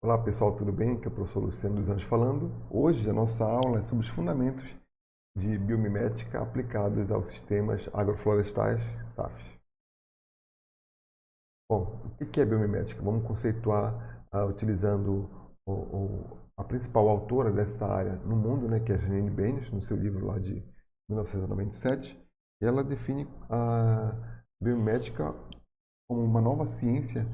Olá pessoal, tudo bem? Aqui é o professor Luciano dos Anjos falando. Hoje a nossa aula é sobre os fundamentos de biomimética aplicados aos sistemas agroflorestais SAFs. Bom, o que é biomimética? Vamos conceituar utilizando a principal autora dessa área no mundo, né, que é a Janine Benes, no seu livro lá de 1997. E ela define a biomimética como uma nova ciência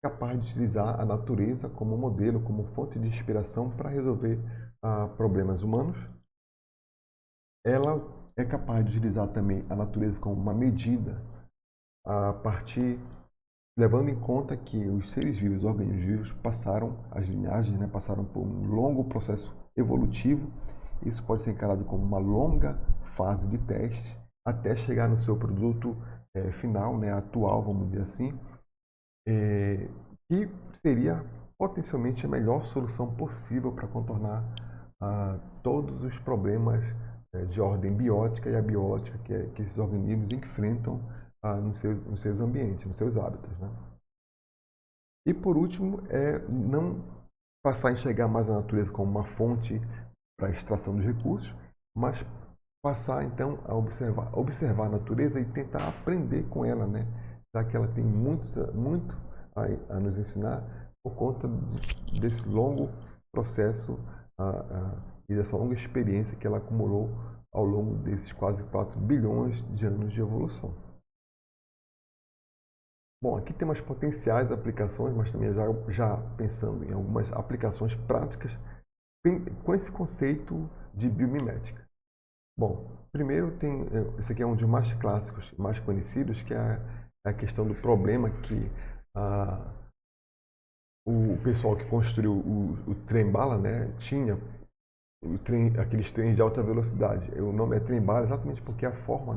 capaz de utilizar a natureza como modelo, como fonte de inspiração para resolver problemas humanos. Ela é capaz de utilizar também a natureza como uma medida a partir, levando em conta que os seres vivos, os organismos vivos, passaram, as linhagens, né, passaram por um longo processo evolutivo. Isso pode ser encarado como uma longa fase de testes até chegar no seu produto final, né, atual, vamos dizer assim, que seria potencialmente a melhor solução possível para contornar todos os problemas de ordem biótica e abiótica que esses organismos enfrentam nos seus ambientes, nos seus hábitats, né? E por último, é não passar a enxergar mais a natureza como uma fonte para a extração dos recursos, mas passar então a observar a natureza e tentar aprender com ela, né? Já que ela tem muito a nos ensinar por conta desse longo processo e dessa longa experiência que ela acumulou ao longo desses quase 4 bilhões de anos de evolução. Bom, aqui tem umas potenciais aplicações, mas também já pensando em algumas aplicações práticas com esse conceito de biomimética. Bom, primeiro esse aqui é um dos mais clássicos, mais conhecidos, que é a questão do problema que o pessoal que construiu o trem-bala, né, tinha aqueles trens de alta velocidade. O nome é trem-bala exatamente porque a forma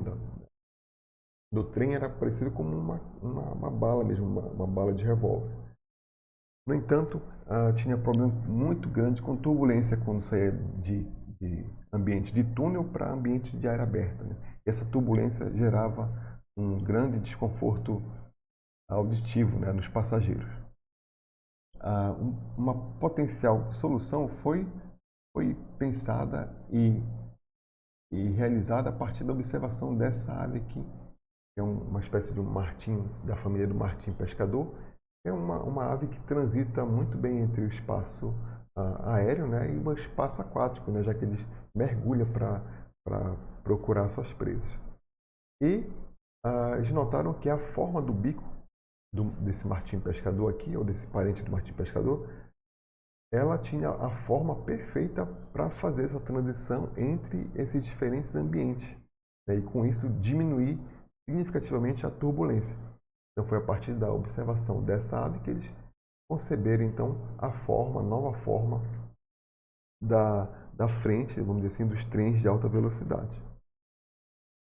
do trem era parecida com uma bala mesmo, uma bala de revólver. No entanto, tinha problema muito grande com turbulência quando saía de ambiente de túnel para ambiente de área aberta, né? E essa turbulência gerava um grande desconforto auditivo, né, nos passageiros. Uma potencial solução foi pensada e realizada a partir da observação dessa ave aqui, que é uma espécie de um martim, da família do martim pescador. É uma ave que transita muito bem entre o espaço aéreo, né, e o espaço aquático, né, já que eles mergulham para procurar suas presas. E eles notaram que a forma do bico desse martim pescador aqui, ou desse parente do martim pescador, ela tinha a forma perfeita para fazer essa transição entre esses diferentes ambientes, né, e com isso diminuir significativamente a turbulência. Então foi a partir da observação dessa ave que eles conceberam então a nova forma da frente, vamos dizer assim, dos trens de alta velocidade.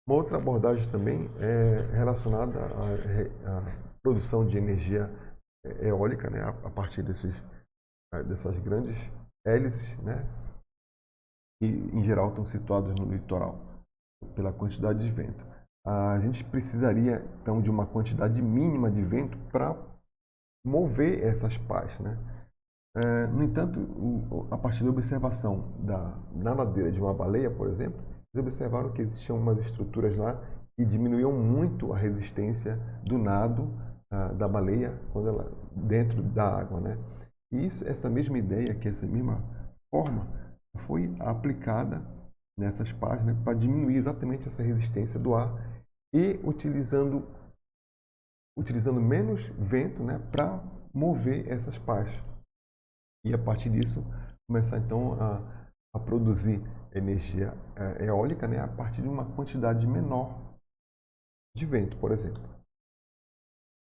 Uma outra abordagem também é relacionada à produção de energia eólica, né, a partir dessas grandes hélices, né, que em geral estão situadas no litoral, pela quantidade de vento. A gente precisaria então de uma quantidade mínima de vento para mover essas pás, né? No entanto, a partir da observação da nadadeira de uma baleia, por exemplo, eles observaram que existiam umas estruturas lá que diminuíam muito a resistência do nado da baleia quando ela dentro da água, né? E essa mesma ideia, que essa mesma forma, foi aplicada nessas pás, né, para diminuir exatamente essa resistência do ar e utilizando menos vento, né, para mover essas pás. E a partir disso, começar então a produzir energia eólica, né, a partir de uma quantidade menor de vento, por exemplo.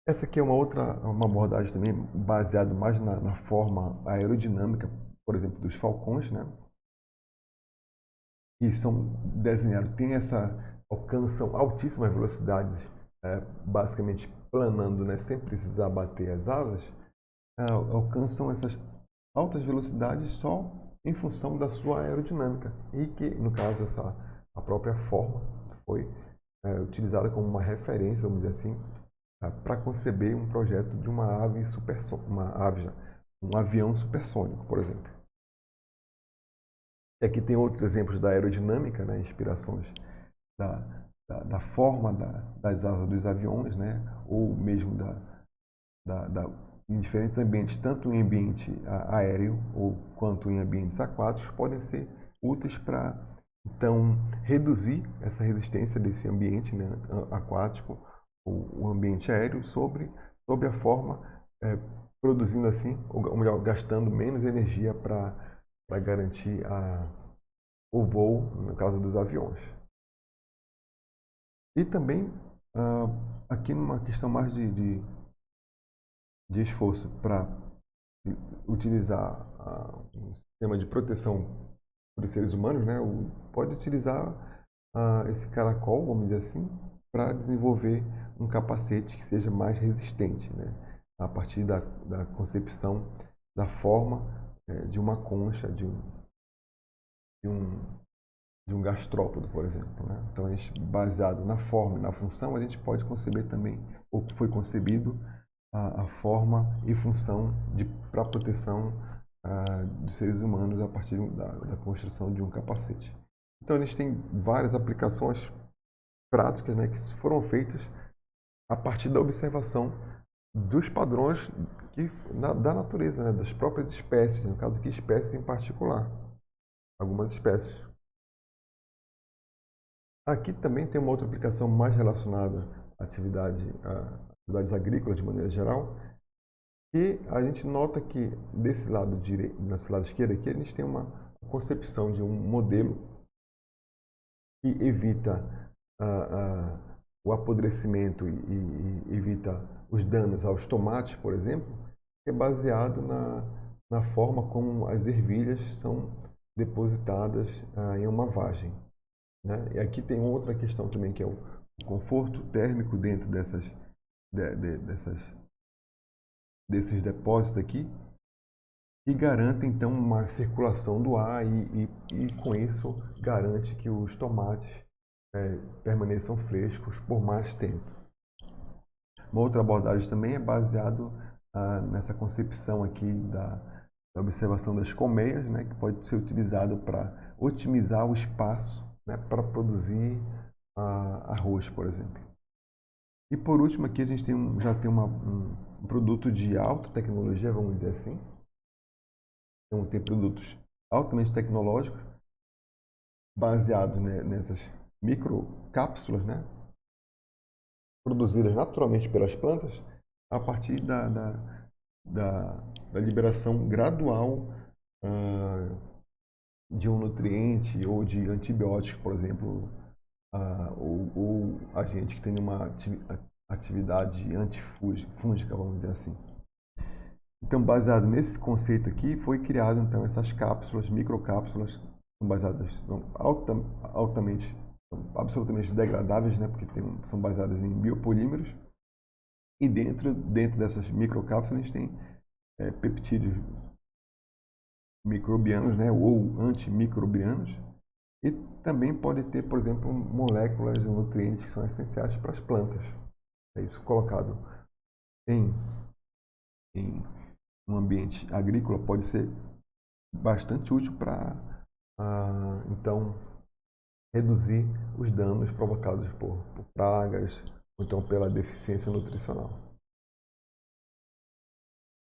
Essa aqui é uma abordagem também baseada mais na forma aerodinâmica, por exemplo, dos falcões, né, que são desenhados, alcançam altíssimas velocidades, basicamente planando, né, sem precisar bater as asas, alcançam essas altas velocidades só em função da sua aerodinâmica e que, no caso, a própria forma foi utilizada como uma referência, vamos dizer assim, para conceber um projeto de uma ave um avião supersônico, por exemplo. E aqui tem outros exemplos da aerodinâmica, né, inspirações da, da forma das asas dos aviões, né, ou mesmo em diferentes ambientes, tanto em ambiente aéreo ou quanto em ambientes aquáticos, podem ser úteis para, então, reduzir essa resistência desse ambiente, né, aquático ou o ambiente aéreo sobre a forma, produzindo assim, ou melhor, gastando menos energia para garantir o voo, no caso dos aviões. E também, aqui numa questão mais de esforço para utilizar um sistema de proteção para os seres humanos, né, pode utilizar esse caracol, vamos dizer assim, para desenvolver um capacete que seja mais resistente, né, a partir da concepção da forma de uma concha, de um gastrópodo, por exemplo, né? Então, baseado na forma e na função, a gente pode conceber também, ou foi concebido, a forma e função para a proteção dos seres humanos a partir da construção de um capacete. Então, eles têm várias aplicações práticas, né, que foram feitas a partir da observação dos padrões da natureza, né, das próprias espécies, no caso aqui, espécies em particular, algumas espécies. Aqui também tem uma outra aplicação mais relacionada à atividades agrícolas de maneira geral, e a gente nota que desse lado direito, nesse lado esquerdo aqui, a gente tem uma concepção de um modelo que evita o apodrecimento e evita os danos aos tomates, por exemplo, que é baseado na forma como as ervilhas são depositadas em uma vagem, né? E aqui tem outra questão também, que é o conforto térmico dentro desses depósitos aqui, e garante então uma circulação do ar e com isso garante que os tomates permaneçam frescos por mais tempo. Uma outra abordagem também é baseado nessa concepção aqui da observação das colmeias, né, que pode ser utilizado para otimizar o espaço, né, para produzir arroz, por exemplo. E por último aqui a gente já tem um produto de alta tecnologia, vamos dizer assim. Então tem produtos altamente tecnológicos baseados, né, nessas microcápsulas, né, produzidas naturalmente pelas plantas a partir da liberação gradual de um nutriente ou de antibiótico, por exemplo, ou agente que tem uma atividade antifúngica, vamos dizer assim. Então, baseado nesse conceito aqui, foi criado então essas cápsulas, microcápsulas, são baseadas, são absolutamente degradáveis, né, porque são baseadas em biopolímeros. E dentro dessas microcápsulas a gente tem peptídeos microbianos, né, ou antimicrobianos, e também pode ter, por exemplo, moléculas de nutrientes que são essenciais para as plantas. É isso colocado em um ambiente agrícola pode ser bastante útil para, então, reduzir os danos provocados por pragas ou então pela deficiência nutricional.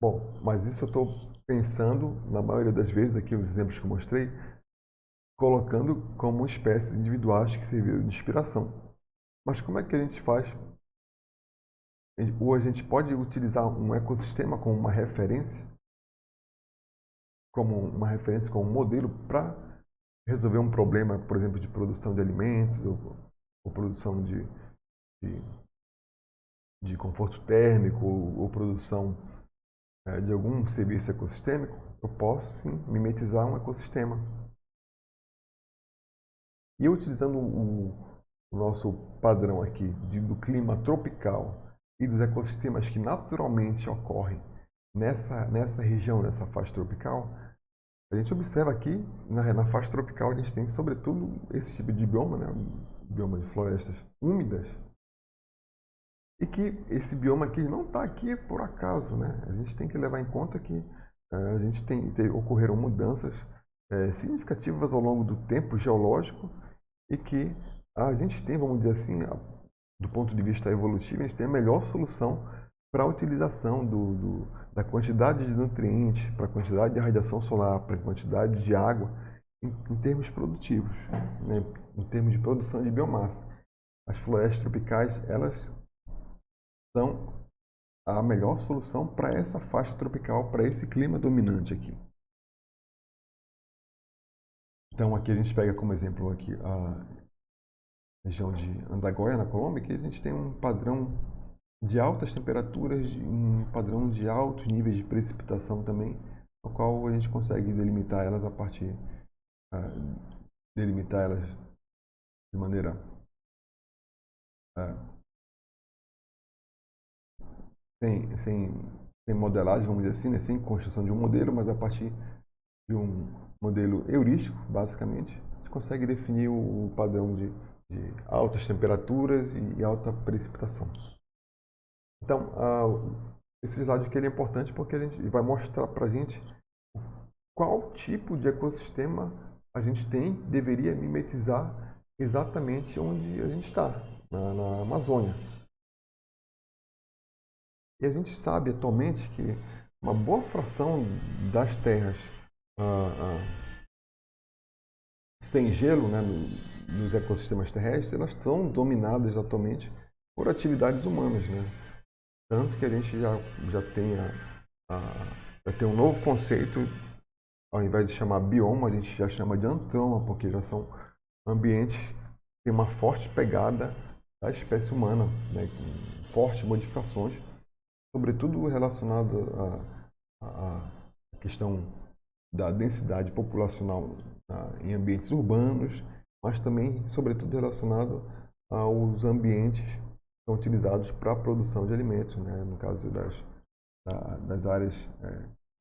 Bom, mas isso eu estou pensando, na maioria das vezes, aqui os exemplos que eu mostrei, colocando como espécies individuais que serviram de inspiração. Mas como é que a gente faz? Ou a gente pode utilizar um ecossistema como uma referência, como um modelo para resolver um problema, por exemplo, de produção de alimentos ou produção de conforto térmico ou produção de algum serviço ecossistêmico. Eu posso sim mimetizar um ecossistema. E utilizando o nosso padrão aqui do clima tropical e dos ecossistemas que naturalmente ocorrem nessa região, nessa faixa tropical, a gente observa aqui, na faixa tropical, a gente tem sobretudo esse tipo de bioma, né? Bioma de florestas úmidas, e que esse bioma aqui não está aqui por acaso, né? A gente tem que levar em conta que a gente ocorreram mudanças significativas ao longo do tempo geológico e que a gente tem, vamos dizer assim, do ponto de vista evolutivo, a gente tem a melhor solução para a utilização da quantidade de nutrientes, para a quantidade de radiação solar, para a quantidade de água, em termos produtivos, né? Em termos de produção de biomassa. As florestas tropicais, elas são a melhor solução para essa faixa tropical, para esse clima dominante aqui. Então aqui a gente pega como exemplo aqui a região de Andagoia, na Colômbia, que a gente tem um padrão de altas temperaturas, um padrão de altos níveis de precipitação também, ao qual a gente consegue delimitar elas delimitar elas de maneira sem modelagem, vamos dizer assim, né? Sem construção de um modelo, mas a partir de um modelo heurístico, basicamente, a gente consegue definir o padrão de altas temperaturas e alta precipitação. Então, esse slide aqui é importante porque a gente vai mostrar para a gente qual tipo de ecossistema a gente deveria mimetizar exatamente onde a gente está, na Amazônia. E a gente sabe atualmente que uma boa fração das terras sem gelo, né, nos ecossistemas terrestres, elas estão dominadas atualmente por atividades humanas, né? Tanto que a gente já tem um novo conceito, ao invés de chamar bioma, a gente já chama de antroma, porque já são ambientes que têm uma forte pegada da espécie humana, né, com fortes modificações, sobretudo relacionado à questão da densidade populacional em ambientes urbanos, mas também, sobretudo, relacionado aos ambientes que são utilizados para a produção de alimentos, né? No caso das áreas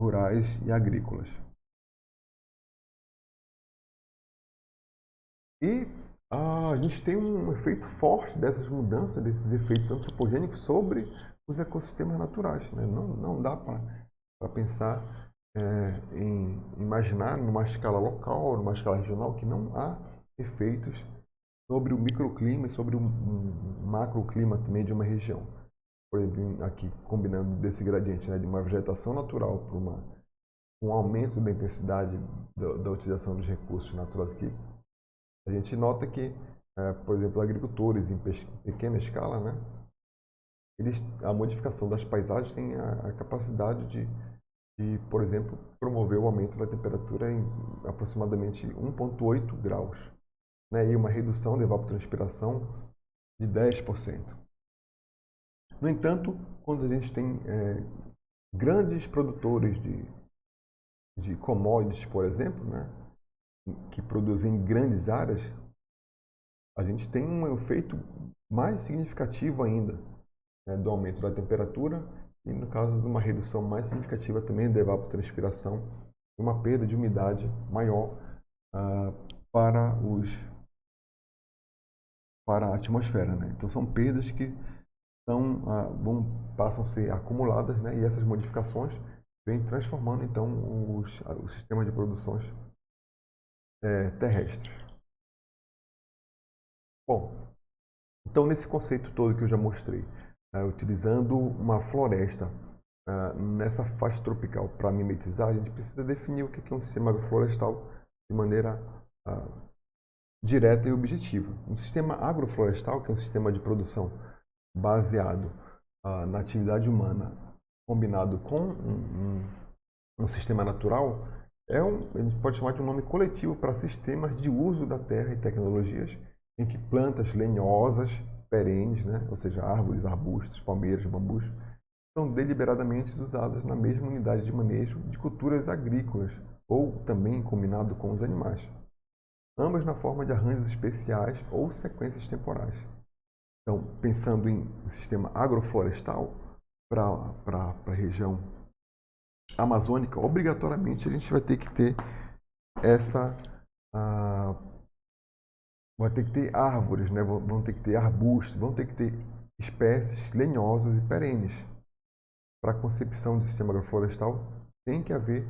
rurais e agrícolas. E a gente tem um efeito forte dessas mudanças, desses efeitos antropogênicos sobre os ecossistemas naturais, né? Não dá para pensar em imaginar numa escala local, numa escala regional, que não há efeitos sobre o microclima e sobre um macroclima também de uma região. Por exemplo, aqui combinando desse gradiente, né, de uma vegetação natural para um aumento da intensidade da utilização dos recursos naturais aqui, a gente nota que, por exemplo, agricultores em pequena escala, né, a modificação das paisagens tem a capacidade de, por exemplo, promover o aumento da temperatura em aproximadamente 1,8 graus, né, e uma redução da evapotranspiração de 10%. No entanto, quando a gente tem grandes produtores de commodities, por exemplo, né, que produzem grandes áreas, a gente tem um efeito mais significativo ainda, né, do aumento da temperatura e, no caso, de uma redução mais significativa também da evapotranspiração e uma perda de umidade maior para a atmosfera, né? Então, são perdas que passam a ser acumuladas, né? E essas modificações vêm transformando, então, os sistemas de produções terrestres. Bom, então, nesse conceito todo que eu já mostrei, utilizando uma floresta nessa faixa tropical para mimetizar, a gente precisa definir o que é um sistema agroflorestal de maneira direta e objetiva. Um sistema agroflorestal, que é um sistema de produção baseado na atividade humana, combinado com um sistema natural, a gente pode chamar de um nome coletivo para sistemas de uso da terra e tecnologias em que plantas lenhosas, perenes, né, ou seja, árvores, arbustos, palmeiras, bambus, são deliberadamente usadas na mesma unidade de manejo de culturas agrícolas ou também combinado com os animais, ambas na forma de arranjos especiais ou sequências temporais. Então, pensando em um sistema agroflorestal para a região amazônica, obrigatoriamente a gente vai ter que ter vai ter que ter árvores, né? Vão ter que ter arbustos, vão ter que ter espécies lenhosas e perenes para a concepção do sistema agroflorestal tem que haver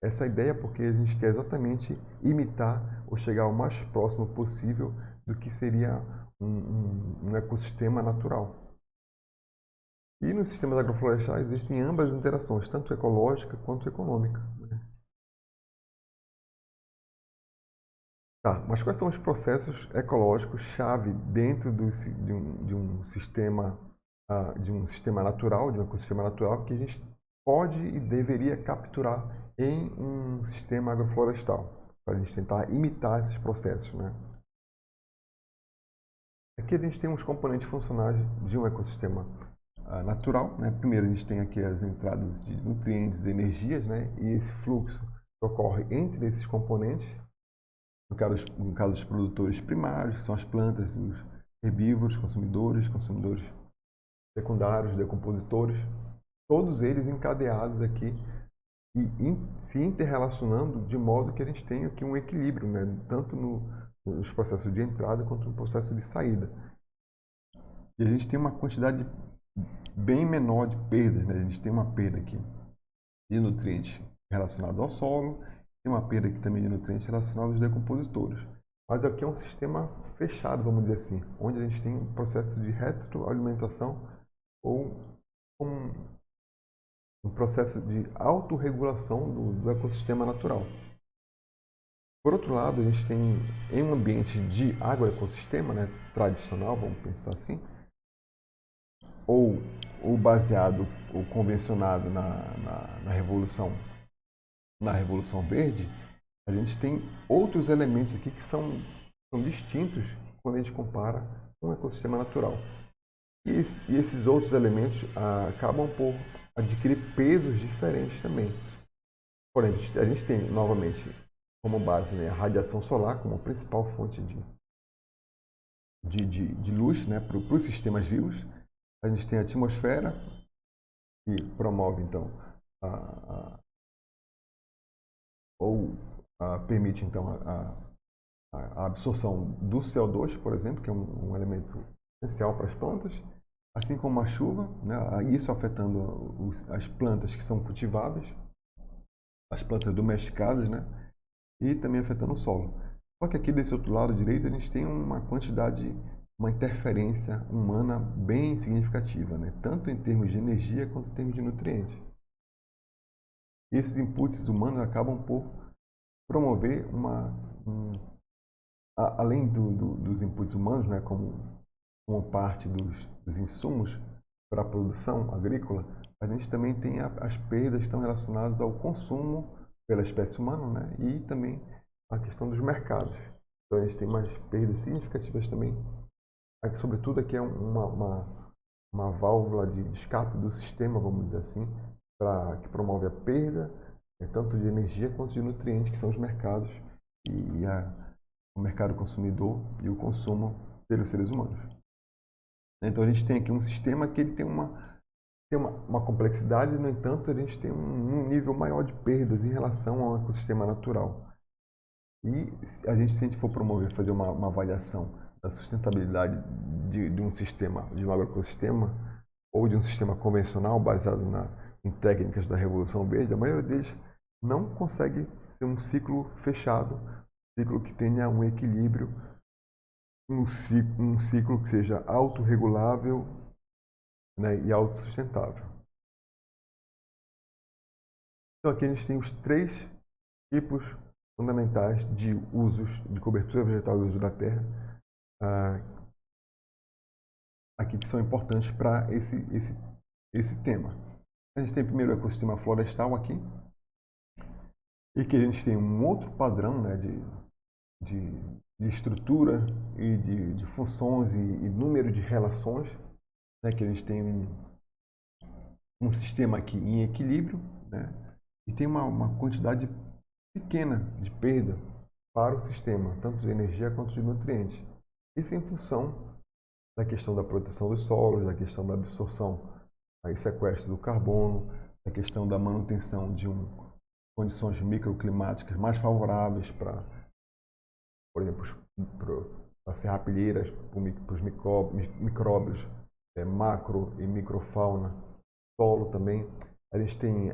essa ideia, porque a gente quer exatamente imitar ou chegar ao mais próximo possível do que seria um ecossistema natural. E nos sistemas agroflorestais existem ambas as interações, tanto ecológica quanto econômica. Tá, mas quais são os processos ecológicos chave dentro de um sistema, de um sistema natural, de um ecossistema natural, que a gente pode e deveria capturar em um sistema agroflorestal, para a gente tentar imitar esses processos, né? Aqui a gente tem uns componentes funcionais de um ecossistema natural, né? Primeiro a gente tem aqui as entradas de nutrientes e energias, né? E esse fluxo ocorre entre esses componentes. No caso dos produtores primários, que são as plantas, os herbívoros, consumidores secundários, decompositores, todos eles encadeados aqui e se interrelacionando de modo que a gente tenha aqui um equilíbrio, né? Tanto nos processos de entrada quanto no processo de saída. E a gente tem uma quantidade bem menor de perdas, né? A gente tem uma perda aqui de nutrientes relacionado ao solo, tem uma perda aqui também de nutrientes relacionados aos decompositores. Mas aqui é um sistema fechado, vamos dizer assim, onde a gente tem um processo de retroalimentação ou um processo de autorregulação do ecossistema natural. Por outro lado, a gente tem, em um ambiente de agroecossistema, né, tradicional, vamos pensar assim, ou baseado ou convencionado na Revolução Verde, a gente tem outros elementos aqui que são distintos quando a gente compara um ecossistema natural. E esses outros elementos acabam por adquirir pesos diferentes também. Por exemplo, a gente tem, novamente, como base, né, a radiação solar como principal fonte de luz, né, para os sistemas vivos. A gente tem a atmosfera, que promove, então, ou permite, então, a absorção do CO2, por exemplo, que é um elemento essencial para as plantas, assim como a chuva, né, isso afetando as plantas que são cultiváveis, as plantas domesticadas, né, e também afetando o solo. Só que aqui desse outro lado direito a gente tem uma quantidade, uma interferência humana bem significativa, né, tanto em termos de energia quanto em termos de nutrientes. E esses inputs humanos acabam por promover além dos inputs humanos, né, como parte dos insumos para a produção agrícola, a gente também tem as perdas que estão relacionadas ao consumo pela espécie humana, né, e também a questão dos mercados. Então a gente tem mais perdas significativas também. Aqui, sobretudo aqui é uma válvula de escape do sistema, vamos dizer assim, que promove a perda tanto de energia quanto de nutrientes, que são os mercados e o mercado consumidor e o consumo pelos seres humanos. Então a gente tem aqui um sistema que ele tem uma complexidade, no entanto a gente tem um nível maior de perdas em relação ao ecossistema natural. E se a gente for promover, fazer uma avaliação da sustentabilidade de um sistema, de um agroecossistema, ou de um sistema convencional baseado em técnicas da Revolução Verde, a maioria deles não consegue ser um ciclo fechado, um ciclo que tenha um equilíbrio, um ciclo que seja autorregulável, né, e autossustentável. Então aqui a gente tem os 3 tipos fundamentais de usos de cobertura vegetal e uso da terra, aqui que são importantes para esse tema. A gente tem primeiro o ecossistema florestal aqui, e que a gente tem um outro padrão, né, de estrutura e de funções e número de relações, né, que a gente tem um sistema aqui em equilíbrio, né, e tem uma quantidade pequena de perda para o sistema, tanto de energia quanto de nutrientes. Isso em função da questão da proteção dos solos, da questão da absorção e sequestro do carbono, da questão da manutenção de condições microclimáticas mais favoráveis para, por exemplo, para serrapilheiras, para os micróbios, macro e microfauna, solo também. A gente tem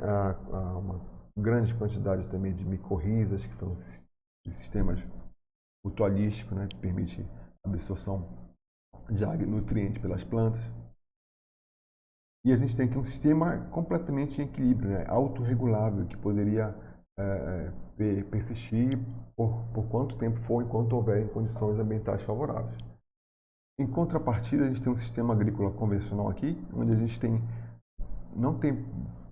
grande quantidade também de micorrizas, que são esses sistemas mutualísticos, né, que permite a absorção de água e nutrientes pelas plantas. E a gente tem aqui um sistema completamente em equilíbrio, né, autorregulável, que poderia persistir por quanto tempo for, enquanto houver condições ambientais favoráveis. Em contrapartida, a gente tem um sistema agrícola convencional aqui, onde a gente não tem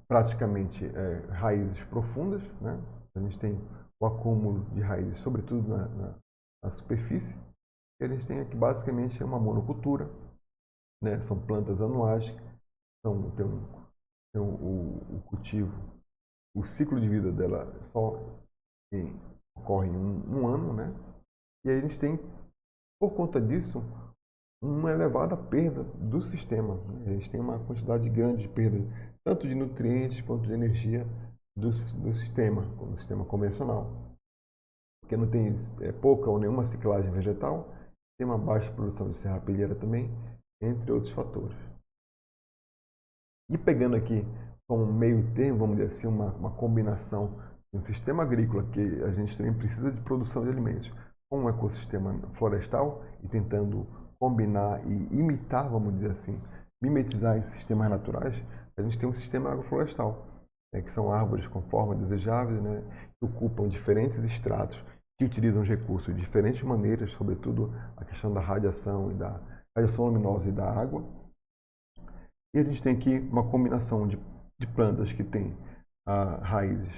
praticamente raízes profundas, né? A gente tem o acúmulo de raízes, sobretudo na superfície. E a gente tem aqui basicamente uma monocultura, né? São plantas anuais, tem o cultivo, o ciclo de vida dela ocorre em um ano, né? E aí a gente tem, por conta disso, uma elevada perda do sistema, né? A gente tem uma quantidade grande de perda, tanto de nutrientes quanto de energia do sistema, no sistema convencional. Porque não tem pouca ou nenhuma ciclagem vegetal, tem uma baixa produção de serrapilheira também, entre outros fatores. E pegando aqui como meio termo, vamos dizer assim, uma combinação de um sistema agrícola, que a gente também precisa de produção de alimentos, com um ecossistema florestal e tentando combinar e imitar, vamos dizer assim, mimetizar esses sistemas naturais, a gente tem um sistema agroflorestal, que são árvores com forma desejável, né, que ocupam diferentes estratos, que utilizam os recursos de diferentes maneiras, sobretudo a questão da radiação e da radiação luminosa e da água. E a gente tem aqui uma combinação de plantas que têm raízes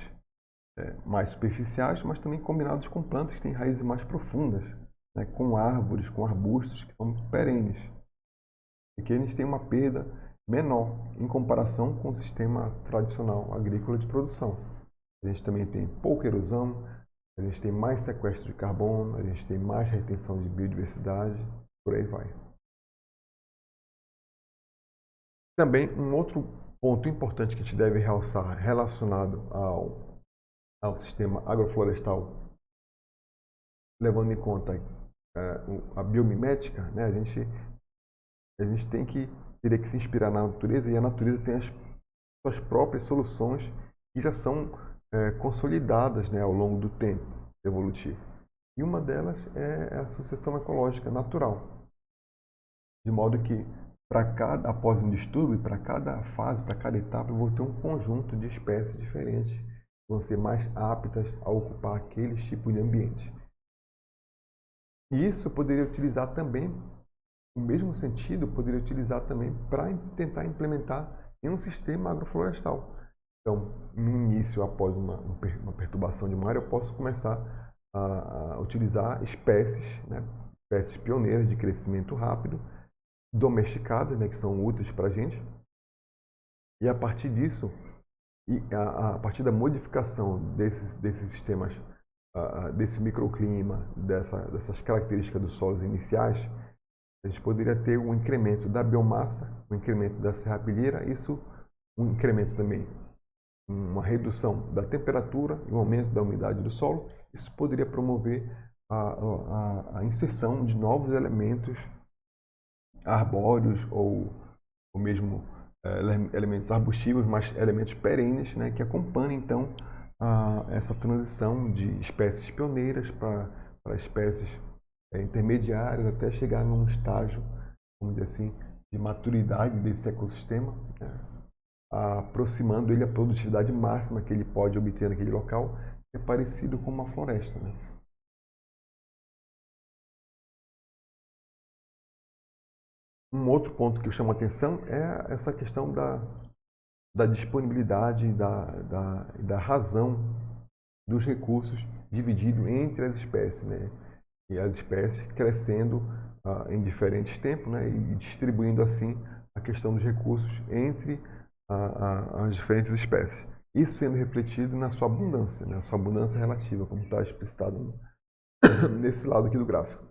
mais superficiais, mas também combinadas com plantas que têm raízes mais profundas, né, com árvores, com arbustos que são perenes. Aqui a gente tem uma perda menor em comparação com o sistema tradicional agrícola de produção. A gente também tem pouca erosão, a gente tem mais sequestro de carbono, a gente tem mais retenção de biodiversidade, por aí vai. Também um outro ponto importante que a gente deve realçar relacionado ao sistema agroflorestal, levando em conta a biomimética, né? A gente teria que se inspirar na natureza, e a natureza tem as suas próprias soluções que já são consolidadas, né, ao longo do tempo evolutivo. E uma delas é a sucessão ecológica natural, de modo que após um distúrbio, para cada fase, para cada etapa, eu vou ter um conjunto de espécies diferentes que vão ser mais aptas a ocupar aqueles tipos de ambiente. E isso eu poderia utilizar também, no mesmo sentido, eu poderia utilizar também para tentar implementar em um sistema agroflorestal. Então, no início, após uma perturbação de uma área, eu posso começar a utilizar espécies, né, espécies pioneiras de crescimento rápido, domesticadas, né, que são úteis para a gente. E a partir disso, a partir da modificação desses sistemas, desse microclima, dessas características dos solos iniciais, a gente poderia ter um incremento da biomassa, um incremento da serrapilheira, um incremento também, uma redução da temperatura e um aumento da umidade do solo. Isso poderia promover a inserção de novos elementos arbóreos ou mesmo elementos arbustivos, mas elementos perenes, né, que acompanham então essa transição de espécies pioneiras para espécies intermediárias, até chegar num estágio, vamos dizer assim, de maturidade desse ecossistema, né, aproximando ele à produtividade máxima que ele pode obter naquele local, que é parecido com uma floresta, né? Um outro ponto que eu chamo a atenção é essa questão da disponibilidade da razão dos recursos dividido entre as espécies, né? E as espécies crescendo em diferentes tempos, né? E distribuindo assim a questão dos recursos entre as diferentes espécies. Isso sendo refletido na sua abundância, né? A sua abundância relativa, como está explicitado nesse lado aqui do gráfico,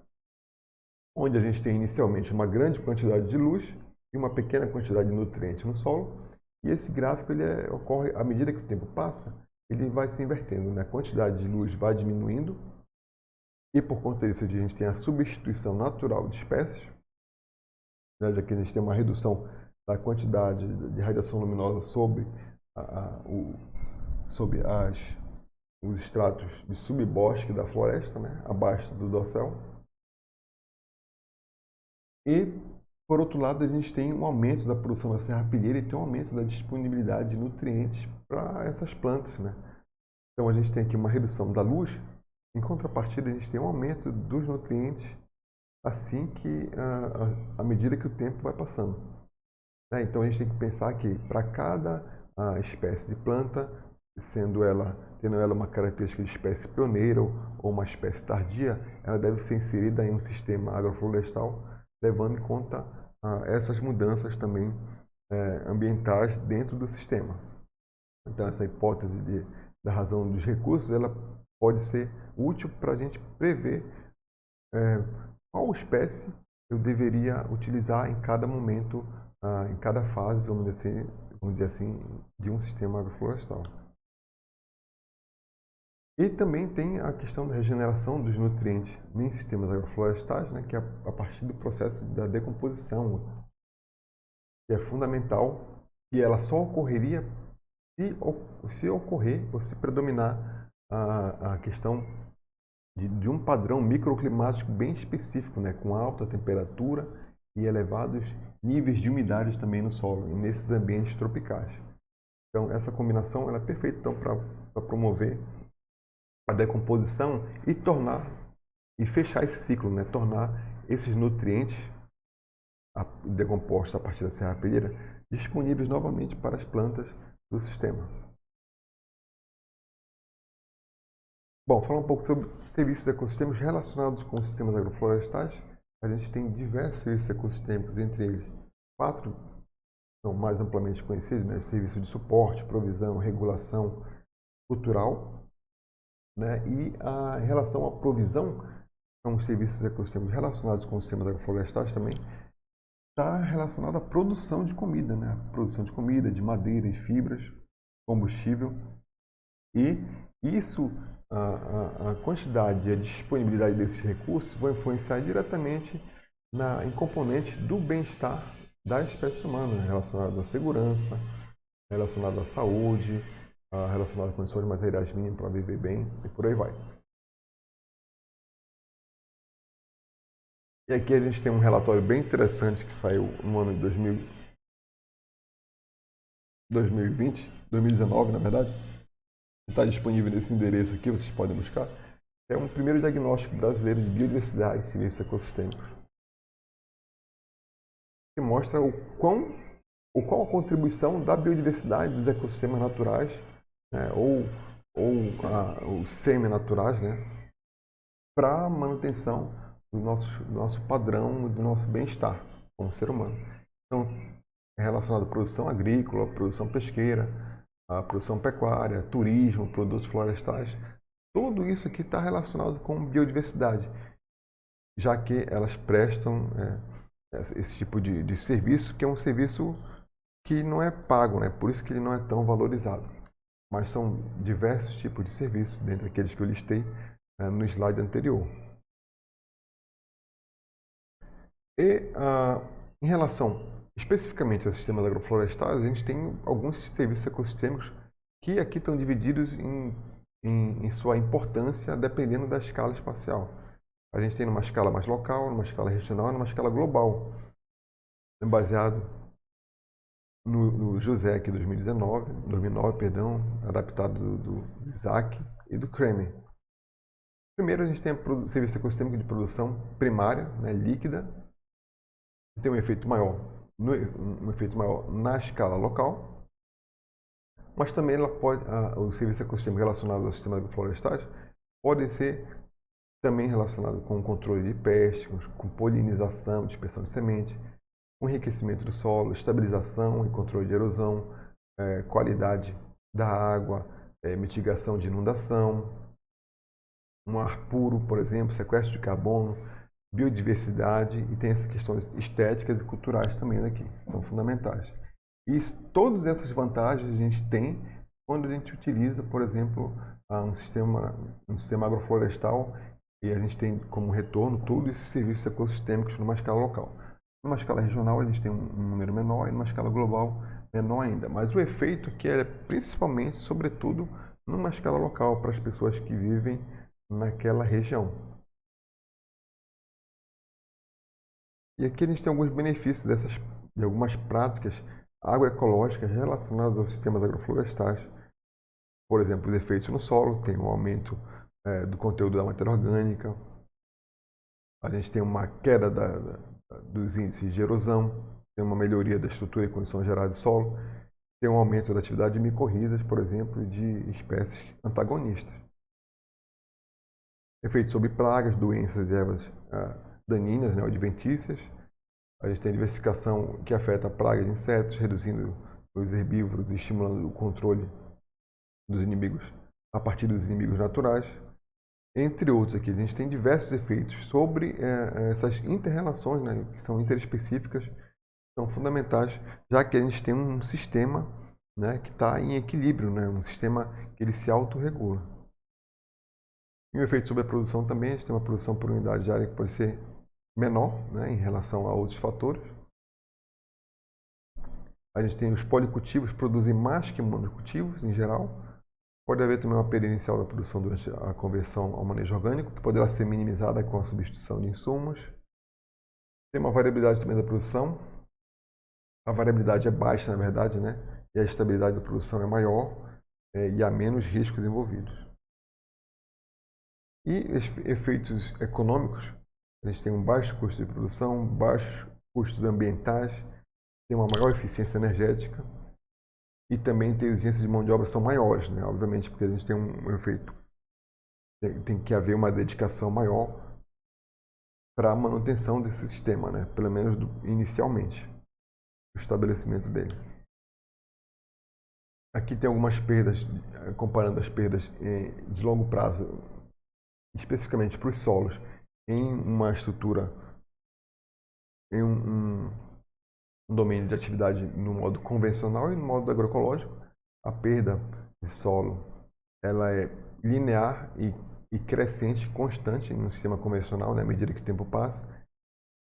onde a gente tem inicialmente uma grande quantidade de luz e uma pequena quantidade de nutrientes no solo. E esse gráfico ocorre à medida que o tempo passa, ele vai se invertendo, né? A quantidade de luz vai diminuindo, e por conta disso a gente tem a substituição natural de espécies, né? Já que a gente tem uma redução da quantidade de radiação luminosa sobre sob os estratos de subbosque da floresta, né, abaixo do dossel. E, por outro lado, a gente tem um aumento da produção da serrapilheira e tem um aumento da disponibilidade de nutrientes para essas plantas, né? Então, a gente tem aqui uma redução da luz, em contrapartida, a gente tem um aumento dos nutrientes assim que, à medida que o tempo vai passando, né? Então, a gente tem que pensar que para cada espécie de planta, tendo ela uma característica de espécie pioneira ou uma espécie tardia, ela deve ser inserida em um sistema agroflorestal, levando em conta essas mudanças também ambientais dentro do sistema. Então, essa hipótese da razão dos recursos, ela pode ser útil para a gente prever qual espécie eu deveria utilizar em cada momento, em cada fase, vamos dizer assim, de um sistema agroflorestal. E também tem a questão da regeneração dos nutrientes em sistemas agroflorestais, né, que é a partir do processo da decomposição, que é fundamental, e ela só ocorreria se ocorrer ou se predominar a questão de um padrão microclimático bem específico, né, com alta temperatura e elevados níveis de umidade também no solo, e nesses ambientes tropicais. Então, essa combinação ela é perfeita então, para promover a decomposição e fechar esse ciclo, né, tornar esses nutrientes decompostos a partir da serrapilheira disponíveis novamente para as plantas do sistema. Bom, falar um pouco sobre serviços ecossistêmicos relacionados com os sistemas agroflorestais. A gente tem diversos serviços ecossistêmicos, entre eles 4 são mais amplamente conhecidos, né? Serviço de suporte, provisão, regulação cultural, né? E em relação à provisão, são os serviços ecossistêmicos relacionados com os sistemas agroflorestais também, está relacionado à produção de comida, né? Produção de comida, de madeira e fibras, combustível. E isso, a quantidade e a disponibilidade desses recursos vão influenciar diretamente em componentes do bem-estar da espécie humana, relacionado à segurança, relacionado à saúde, relacionado a condições materiais mínimas para viver bem e por aí vai. E aqui a gente tem um relatório bem interessante que saiu no ano de 2019, na verdade. Está disponível nesse endereço aqui, vocês podem buscar. É um primeiro diagnóstico brasileiro de biodiversidade e serviços ecossistêmicos, que mostra qual a contribuição da biodiversidade dos ecossistemas naturais, né, ou semi-naturais, né, para a manutenção do nosso padrão, do nosso bem-estar como ser humano. Então, é relacionado à produção agrícola, à produção pesqueira, à produção pecuária, turismo, produtos florestais. Tudo isso aqui está relacionado com biodiversidade, já que elas prestam esse tipo de serviço, que é um serviço que não é pago, né? Por isso que ele não é tão valorizado. Mas são diversos tipos de serviços, dentre aqueles que eu listei no slide anterior. E em relação especificamente aos sistemas agroflorestais, a gente tem alguns serviços ecossistêmicos que aqui estão divididos em sua importância dependendo da escala espacial. A gente tem numa escala mais local, numa escala regional e numa escala global, baseado no JOSEC 2009, perdão, adaptado do Isaac e do Kremer. Primeiro, a gente tem o serviço ecossistêmico de produção primária, né, líquida, que tem um efeito maior na escala local, mas também os serviços ecossistêmicos relacionados aos sistemas agroflorestais podem ser também relacionados com o controle de pestes, com polinização, dispersão de semente, com enriquecimento do solo, estabilização e controle de erosão, qualidade da água, mitigação de inundação, um ar puro, por exemplo, sequestro de carbono, biodiversidade, e tem essas questões estéticas e culturais também daqui, são fundamentais. E todas essas vantagens a gente tem quando a gente utiliza, por exemplo, um sistema agroflorestal, e a gente tem como retorno todos esses serviços ecossistêmicos numa escala local. Numa escala regional a gente tem um número menor, e numa escala global menor ainda. Mas o efeito aqui é principalmente, sobretudo, numa escala local, para as pessoas que vivem naquela região. E aqui a gente tem alguns benefícios de algumas práticas agroecológicas relacionadas aos sistemas agroflorestais. Por exemplo, os efeitos no solo, tem um aumento do conteúdo da matéria orgânica, a gente tem uma queda dos índices de erosão, tem uma melhoria da estrutura e condições gerais do solo, tem um aumento da atividade de micorrizas, por exemplo, e de espécies antagonistas. Efeitos sobre pragas, doenças e ervas daninhas, né, adventícias. A gente tem diversificação que afeta a praga de insetos, reduzindo os herbívoros e estimulando o controle dos inimigos a partir dos inimigos naturais. Entre outros aqui, a gente tem diversos efeitos sobre essas inter-relações, né, que são interespecíficas, são fundamentais, já que a gente tem um sistema, né, que está em equilíbrio, né, um sistema que ele se autorregula. E o efeito sobre a produção também, a gente tem uma produção por unidade de área que pode ser menor, né, em relação a outros fatores. A gente tem os policultivos, produzem mais que monocultivos em geral. Pode haver também uma perda inicial da produção durante a conversão ao manejo orgânico, que poderá ser minimizada com a substituição de insumos. Tem uma variabilidade também da produção. A variabilidade é baixa, na verdade, né? E a estabilidade da produção é maior e há menos riscos envolvidos. E efeitos econômicos, a gente tem um baixo custo de produção, baixos custos ambientais, tem uma maior eficiência energética e também tem exigências de mão de obra são maiores, né? Obviamente, porque a gente tem um efeito, tem que haver uma dedicação maior para a manutenção desse sistema, né? Pelo menos inicialmente, o estabelecimento dele. Aqui tem algumas perdas, comparando as perdas de longo prazo, especificamente para os solos, em uma estrutura, em um domínio de atividade no modo convencional e no modo agroecológico. A perda de solo ela é linear e crescente, constante no sistema convencional, né, à medida que o tempo passa.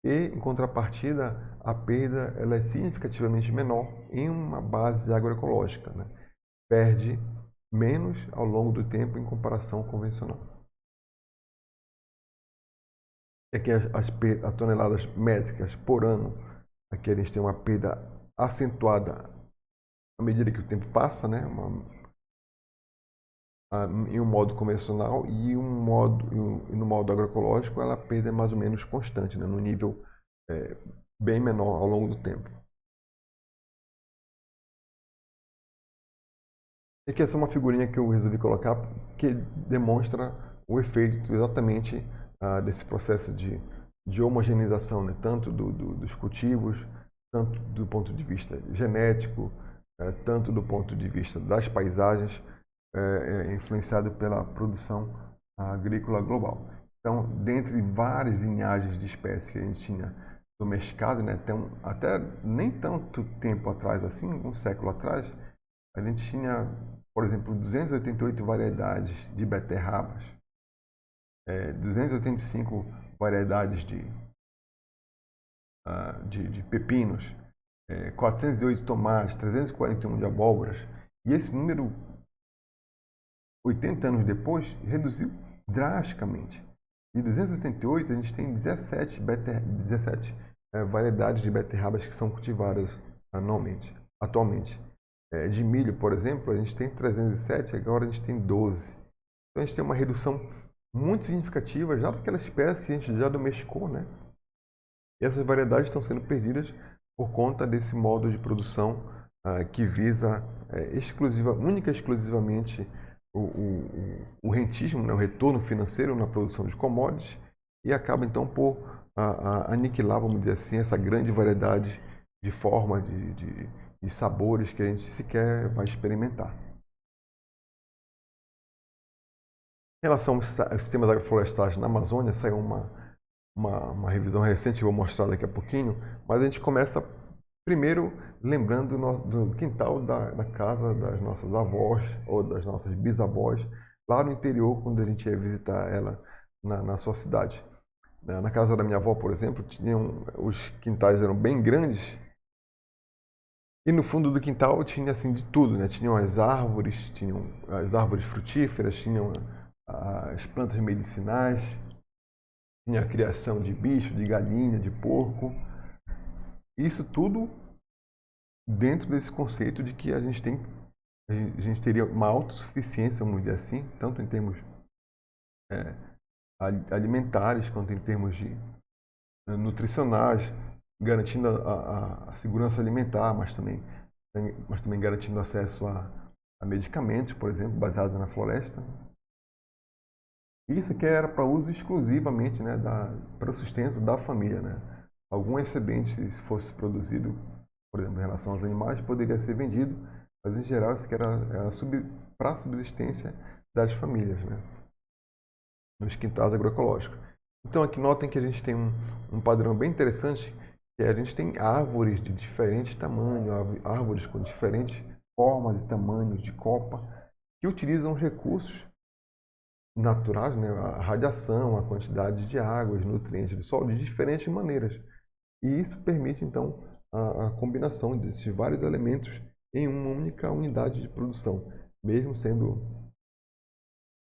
E, em contrapartida, a perda ela é significativamente menor em uma base agroecológica, né? Perde menos ao longo do tempo em comparação convencional. E aqui as toneladas métricas por ano, aqui a gente tem uma perda acentuada à medida que o tempo passa, né? Em um modo convencional e no modo agroecológico, ela a perda é mais ou menos constante, né? No nível bem menor ao longo do tempo. E aqui essa é uma figurinha que eu resolvi colocar que demonstra o efeito exatamente desse processo de homogeneização, né? Tanto dos cultivos, tanto do ponto de vista genético, tanto do ponto de vista das paisagens, influenciado pela produção agrícola global. Então, dentre várias linhagens de espécies que a gente tinha domesticado, né? Até nem tanto tempo atrás, assim, um século atrás, a gente tinha, por exemplo, 288 variedades de beterrabas, 285 variedades de pepinos, 408 tomates, 341 de abóboras. E esse número, 80 anos depois, reduziu drasticamente. De 288, a gente tem 17 variedades de beterrabas que são cultivadas atualmente. De milho, por exemplo, a gente tem 307, agora a gente tem 12. Então a gente tem uma redução muito significativa já daquela espécie que a gente já domesticou, né? E essas variedades estão sendo perdidas por conta desse modo de produção que visa única e exclusivamente o rentismo, né? O retorno financeiro na produção de commodities e acaba então por aniquilar, vamos dizer assim, essa grande variedade de formas, de sabores que a gente sequer vai experimentar. Em relação aos sistemas agroflorestais na Amazônia, saiu uma revisão recente que eu vou mostrar daqui a pouquinho, mas a gente começa primeiro lembrando do quintal da casa das nossas avós ou das nossas bisavós, lá no interior, quando a gente ia visitar ela na sua cidade. Na casa da minha avó, por exemplo, os quintais eram bem grandes E no fundo do quintal tinha assim de tudo, né? Tinham as árvores frutíferas, tinham as plantas medicinais, tinha a criação de bicho, de galinha, de porco. Isso tudo dentro desse conceito de que a gente teria uma autossuficiência, vamos dizer assim, tanto em termos alimentares quanto em termos de nutricionais, garantindo a segurança alimentar, mas também garantindo acesso a medicamentos, por exemplo, baseados na floresta. Isso aqui era para uso exclusivamente, né, para o sustento da família, né? Algum excedente, se fosse produzido, por exemplo, em relação aos animais, poderia ser vendido, mas em geral isso aqui era para a subsistência das famílias, né? Nos quintais agroecológicos. Então aqui notem que a gente tem um padrão bem interessante, que a gente tem árvores de diferentes tamanhos, árvores com diferentes formas e tamanhos de copa, que utilizam os recursos naturais, né? A radiação, a quantidade de água, os nutrientes do solo, de diferentes maneiras. E isso permite, então, a combinação desses vários elementos em uma única unidade de produção, mesmo sendo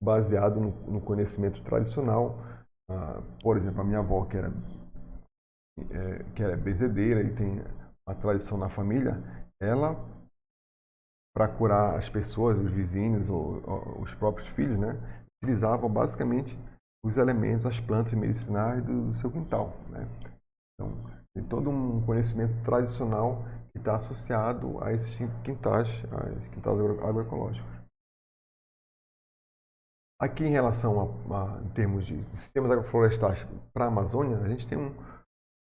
baseado no conhecimento tradicional. Por exemplo, a minha avó, que era benzedeira e tem a tradição na família, ela, para curar as pessoas, os vizinhos ou os próprios filhos, né, utilizava basicamente os elementos, as plantas medicinais do seu quintal, né? Então, tem todo um conhecimento tradicional que está associado a esses quintais agroecológicos. Aqui, em relação em termos de sistemas agroflorestais para a Amazônia, a gente tem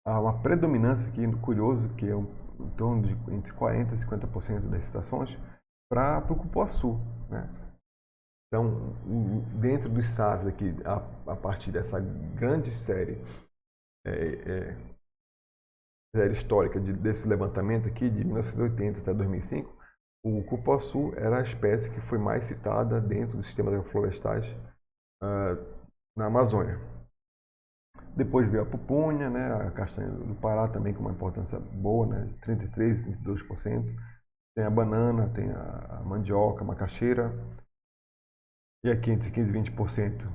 uma predominância aqui, curioso, que é em torno de entre 40% e 50% das estações para o cupuaçu, né? Então, dentro dos SAVs aqui, a partir dessa grande série histórica desse levantamento aqui, de 1980 até 2005, o cupuaçu era a espécie que foi mais citada dentro dos sistemas agroflorestais na Amazônia. Depois veio a pupunha, né, a castanha do Pará também com uma importância boa, né, 33%, 32%. Tem a banana, tem a mandioca, a macaxeira. E aqui entre 15% e 20%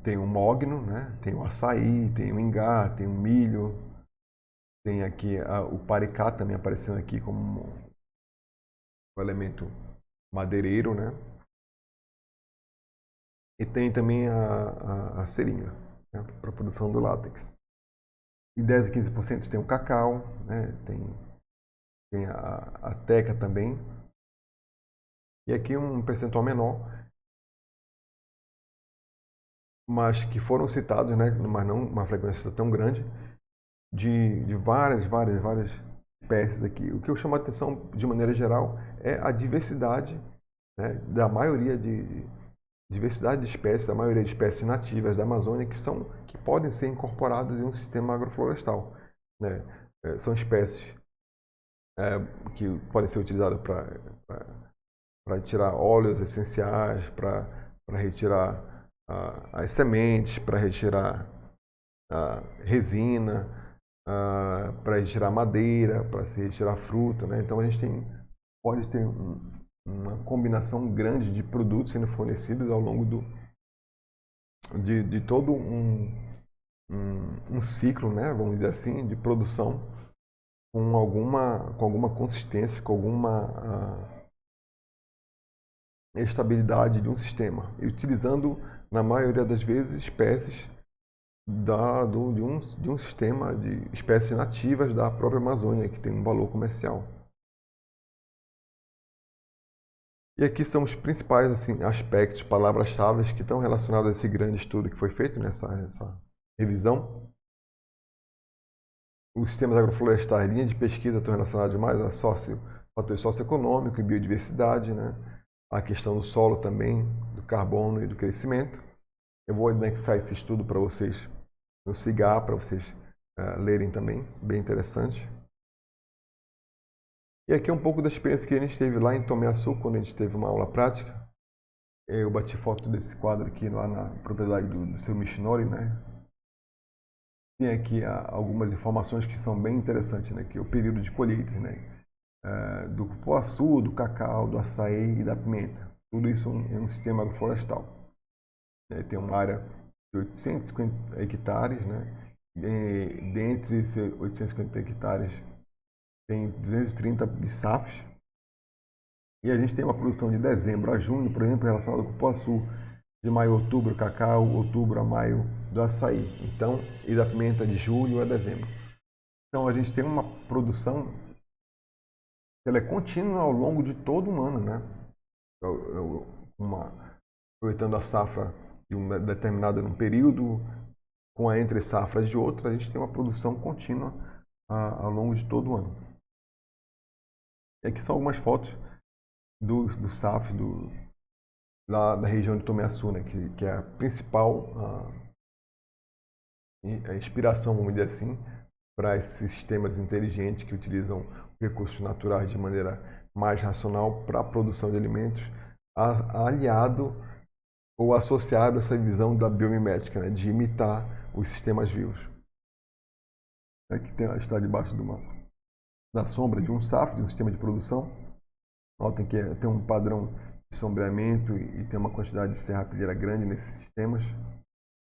tem o mogno, né, tem o açaí, tem o ingá, tem o milho. Tem aqui o paricá também aparecendo aqui como um elemento madeireiro, né? E tem também a seringa, né, para a produção do látex. E 10 a 15% tem o cacau, né? Tem a teca também. E aqui um percentual menor, mas que foram citados, né? Mas não uma frequência tão grande, de várias espécies aqui. O que eu chamo a atenção, de maneira geral, é a diversidade, né, da maioria diversidade de espécies, da maioria de espécies nativas da Amazônia que podem ser incorporadas em um sistema agroflorestal, né? São espécies que podem ser utilizadas para retirar óleos essenciais, para retirar as sementes, para retirar resina, para retirar madeira, para se retirar fruta, né? Então a gente pode ter uma combinação grande de produtos sendo fornecidos ao longo de todo um ciclo, né, vamos dizer assim, de produção com alguma consistência, com alguma estabilidade de um sistema, e utilizando, na maioria das vezes, espécies de um sistema de espécies nativas da própria Amazônia, que tem um valor comercial. E aqui são os principais assim, aspectos, palavras-chave que estão relacionados a esse grande estudo que foi feito nessa revisão. Os sistemas agroflorestais, linha de pesquisa, estão relacionados mais a fatores socioeconômicos e biodiversidade, né? A questão do solo também, do carbono e do crescimento. Eu vou anexar esse estudo para vocês no CIGAR, para vocês lerem também, bem interessante. E aqui é um pouco da experiência que a gente teve lá em Tomé Açu, quando a gente teve uma aula prática. Eu bati foto desse quadro aqui lá na propriedade do seu Michinori, né? tem aqui algumas informações que são bem interessantes, né? Que é o período de colheita, né? Do cupuaçu, do cacau, do açaí e da pimenta. Tudo isso é um sistema agroflorestal. Tem uma área de 850 hectares, né? Dentre esses 850 hectares, tem 230 de SAFs. E a gente tem uma produção de dezembro a junho, por exemplo, relacionada ao cupuaçu, de maio a outubro, cacau, outubro a maio do açaí. Então, e da pimenta de julho a dezembro. Então, a gente tem uma produção que ela é contínua ao longo de todo um ano, né? Aproveitando a safra de um determinado período, com a entre safras de outra, a gente tem uma produção contínua ao longo de todo o ano. E aqui são algumas fotos do SAF lá da região de Tomiaçu, né, que é a principal a inspiração, vamos dizer assim, para esses sistemas inteligentes que utilizam recursos naturais de maneira mais racional para a produção de alimentos, aliado ou associado a essa visão da biomimética, né, de imitar os sistemas vivos. Aqui está debaixo da sombra de um SAF, de um sistema de produção. Notem que tem um padrão de sombreamento e tem uma quantidade de serrapilheira grande nesses sistemas.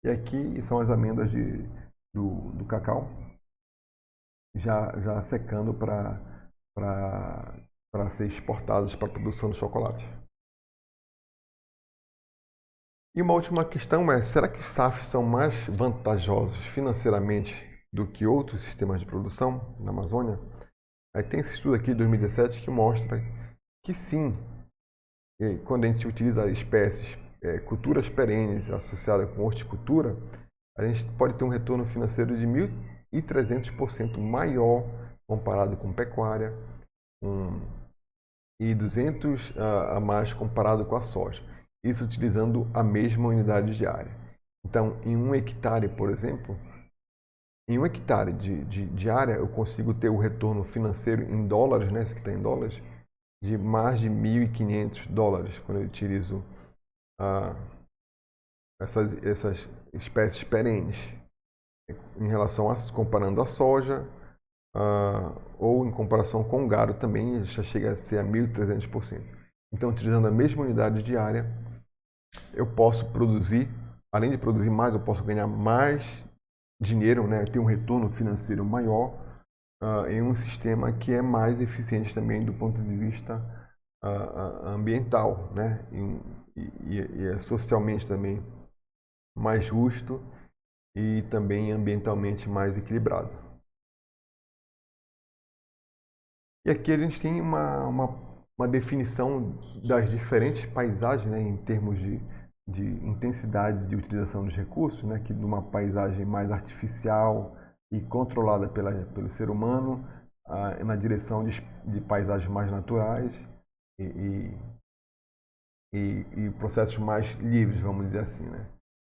E aqui são as amêndoas do cacau, já secando para ser exportadas para a produção de chocolate. E uma última questão é, será que os SAFs são mais vantajosos financeiramente do que outros sistemas de produção na Amazônia? Aí tem esse estudo aqui de 2017 que mostra que sim, quando a gente utiliza espécies, culturas perenes associadas com horticultura, a gente pode ter um retorno financeiro de 1.300% maior comparado com pecuária e 200 a mais comparado com a soja. Isso utilizando a mesma unidade de área. Então, em 1 hectare, por exemplo, em 1 hectare de área, eu consigo ter o retorno financeiro em dólares, né, esse que está em dólares, de mais de $1.500 quando eu utilizo essas espécies perenes, em relação comparando a soja, ou em comparação com o gado também já chega a ser a 1.300%. Então, utilizando a mesma unidade de área, eu posso produzir, além de produzir mais, eu posso ganhar mais dinheiro, né, ter um retorno financeiro maior em um sistema que é mais eficiente também do ponto de vista ambiental, né, e é socialmente também mais justo e também ambientalmente mais equilibrado. E aqui a gente tem uma definição das diferentes paisagens, né, em termos de intensidade de utilização dos recursos, né, que numa paisagem mais artificial e controlada pelo ser humano, na direção de paisagens mais naturais e processos mais livres, vamos dizer assim, né?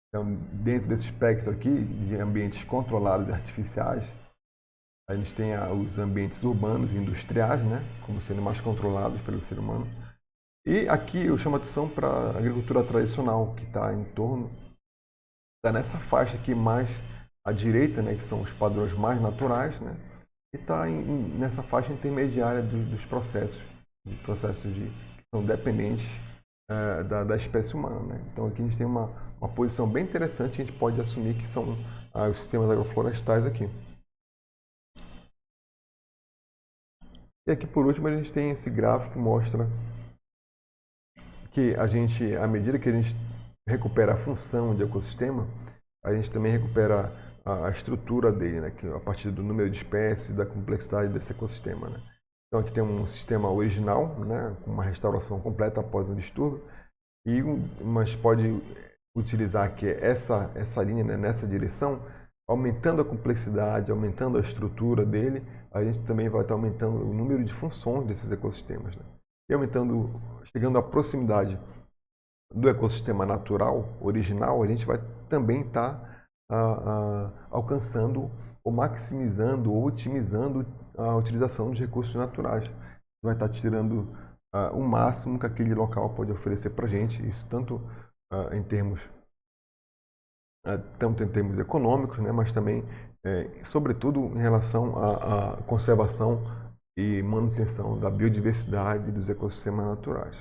Então, dentro desse espectro aqui de ambientes controlados e artificiais, a gente tem os ambientes urbanos e industriais, né, como sendo mais controlados pelo ser humano. E aqui eu chamo a atenção para a agricultura tradicional, que está em torno, está nessa faixa aqui mais à direita, né, que são os padrões mais naturais, né, e está nessa faixa intermediária dos processos que são dependentes da espécie humana, né? Então aqui a gente tem uma posição bem interessante que a gente pode assumir que são os sistemas agroflorestais aqui. E aqui por último a gente tem esse gráfico que mostra que à medida que a gente recupera a função de ecossistema, a gente também recupera a estrutura dele, né? Que a partir do número de espécies e da complexidade desse ecossistema, né? Então aqui tem um sistema original, né, com uma restauração completa após um distúrbio, mas pode utilizar aqui essa linha, né, nessa direção, aumentando a complexidade, aumentando a estrutura dele, a gente também vai estar aumentando o número de funções desses ecossistemas, né? E chegando à proximidade do ecossistema natural, original, a gente vai também estar alcançando ou maximizando ou otimizando a utilização dos recursos naturais. Vai estar tirando o máximo que aquele local pode oferecer para a gente, isso tanto em termos econômicos, né, mas também sobretudo em relação à conservação e manutenção da biodiversidade e dos ecossistemas naturais.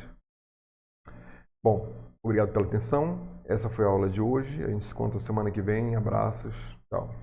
Bom, obrigado pela atenção. Essa foi a aula de hoje. A gente se encontra semana que vem. Abraços. Tchau.